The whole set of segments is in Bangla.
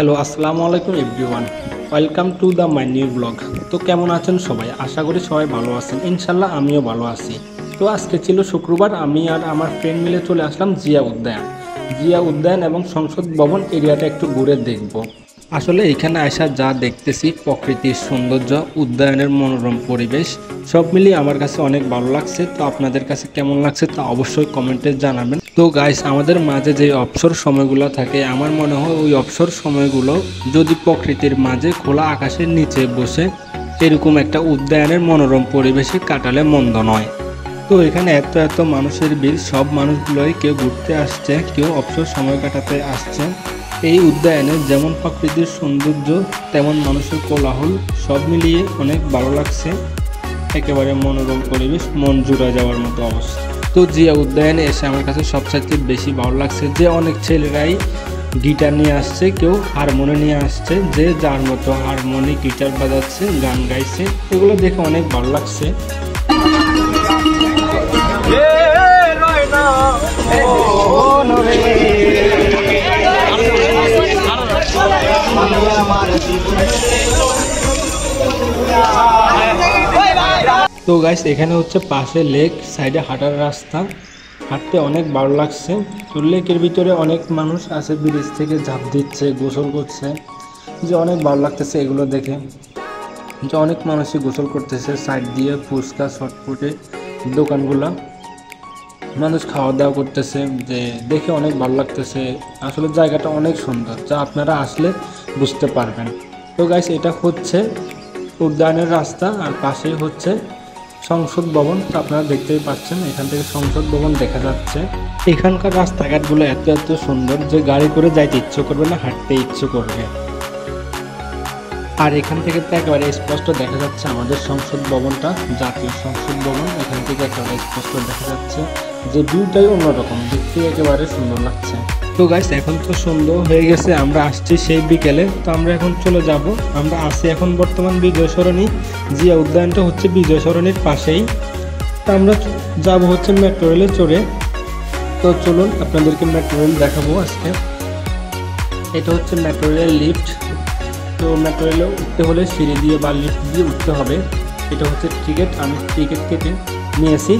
হ্যালো, আসসালামু আলাইকুম everyone. Welcome to the my new blog. তো কেমন আছেন সবাই? আশা করি সবাই ভালো আছেন। ইনশাল্লাহ আমিও ভালো আছি। তো আজকে ছিল শুক্রবার, আমি আর আমার ফ্রেন্ড মিলে চলে আসলাম জিয়া উদ্যান এবং সংসদ ভবন এরিয়াটা একটু ঘুরে দেখব। আসলে এখানে আসা যা দেখতেছি, প্রকৃতির সৌন্দর্য, উদ্যানের মনোরম পরিবেশ সব মিলিয়ে আমার কাছে অনেক ভালো লাগছে। তো আপনাদের কাছে কেমন লাগছে তা অবশ্যই কমেন্টে জানাবেন। তো গাইস, আমাদের মাঝে যে অবসর সময়গুলো থাকে, আমার মনে হয় ওই অবসর সময়গুলো যদি প্রকৃতির মাঝে খোলা আকাশের নিচে বসে এরকম একটা উদ্যানের মনোরম পরিবেশে কাটালে মন্দ নয়। তো এখানে এত এত মানুষের ভিড়, সব মানুষগুলোই কেউ ঘুরতে আসছে, কেউ অবসর সময় কাটাতে আসছে। এই উদ্যানে যেমন প্রাকৃতিক সৌন্দর্য তেমন মানুষের কোলাহল সব মিলিয়ে অনেক ভালো লাগছে। একেবারে মনোরম পরিবেশ, মন জুড়ে যাওয়ার মতো অবস্থা। তো জিয়া উদ্যানে এসে আমার কাছে সবচাইতে বেশি ভালো লাগছে যে অনেক ছেলেরাই গিটার নিয়ে আসছে, কেউ হারমোনি নিয়ে আসছে, যে যার মতো হারমোনি গিটার বাজাচ্ছে, গান গাইছে। এগুলো দেখে অনেক ভালো লাগছে। তো গাইস, এখানে হচ্ছে পাশে লেক, সাইডে হাঁটার রাস্তা, হাঁটতে অনেক ভালো লাগছে। তো লেকের ভিতরে অনেক মানুষ আছে, ব্রিজ থেকে ঝাঁপ দিচ্ছে, গোসল করছে, যে অনেক ভালো লাগতেছে এগুলো দেখে। যে অনেক মানুষই গোসল করতেছে, সাইড দিয়ে ফুচকা শর্টফুটে দোকানগুলা, মানুষ খাওয়া দাওয়া করতেছে, যে দেখে অনেক ভালো লাগতেছে। আসলে জায়গাটা অনেক সুন্দর, যা আপনারা আসলে বুঝতে পারবেন। তো গাইস, এটা হচ্ছে উদ্যানের রাস্তা, আর পাশেই হচ্ছে সংসদ ভবন। তো আপনারা দেখতেই পাচ্ছেন, এখান থেকে সংসদ ভবন দেখা যাচ্ছে। এখানকার রাস্তাঘাটগুলো এত এত সুন্দর যে গাড়ি করে যাইতে ইচ্ছে করবে না, হাঁটতে ইচ্ছে করবে। আর এখান থেকে তো একেবারে স্পষ্ট দেখা যাচ্ছে আমাদের সংসদ ভবনটা, জাতীয় সংসদ ভবন। এখান থেকে একেবারে স্পষ্ট দেখা যাচ্ছে, যে ভিউটাই অন্যরকম, দেখতে একেবারে সুন্দর লাগছে। তো গাইস, এখন তো সুন্দর হয়ে গেছে, আমরা আসছি সেই বিকেলে। তো আমরা এখন চলে যাব, আমরা আসি এখন বর্তমান বিজয় সরণি। জিয়া উদ্যানটা হচ্ছে বিজয় সরণির পাশেই। তো আমরা যাব হচ্ছে মেট্রো রেলে চড়ে। তো চলুন আপনাদেরকে মেট্রো রেল দেখাবো আজকে। এটা হচ্ছে মেট্রো রেলের লিফট। তো মেট্রো রেলে উঠতে হলে সিঁড়ি দিয়ে বা লিফট দিয়ে উঠতে হবে। এটা হচ্ছে টিকিট, আমি টিকিট কেটে নিয়েছি।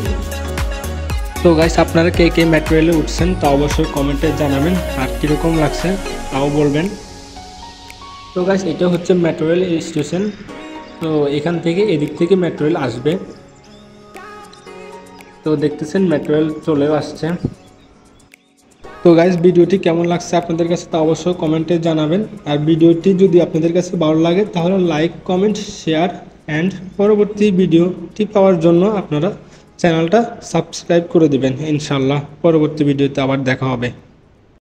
তো গাইস, আপনারা কে কে মেট্রো রেলে উঠছেন তা অবশ্যই কমেন্টে জানাবেন, আর কীরকম লাগছে তাও বলবেন। তো গাইস, এটা হচ্ছে মেট্রো রেল স্টেশন। তো এখান থেকে এদিক থেকে মেট্রো রেল আসবে। তো দেখতেছেন মেট্রো রেল চলেও আসছে। তো গাইস, ভিডিওটি কেমন লাগছে আপনাদের কাছে তা অবশ্যই কমেন্টে জানাবেন। আর ভিডিওটি যদি আপনাদের কাছে ভালো লাগে তাহলে লাইক, কমেন্ট, শেয়ার অ্যান্ড পরবর্তী ভিডিওটি পাওয়ার জন্য আপনারা চ্যানেলটা সাবস্ক্রাইব করে দিবেন। ইনশাল্লাহ পরবর্তী ভিডিওতে আবার দেখা হবে।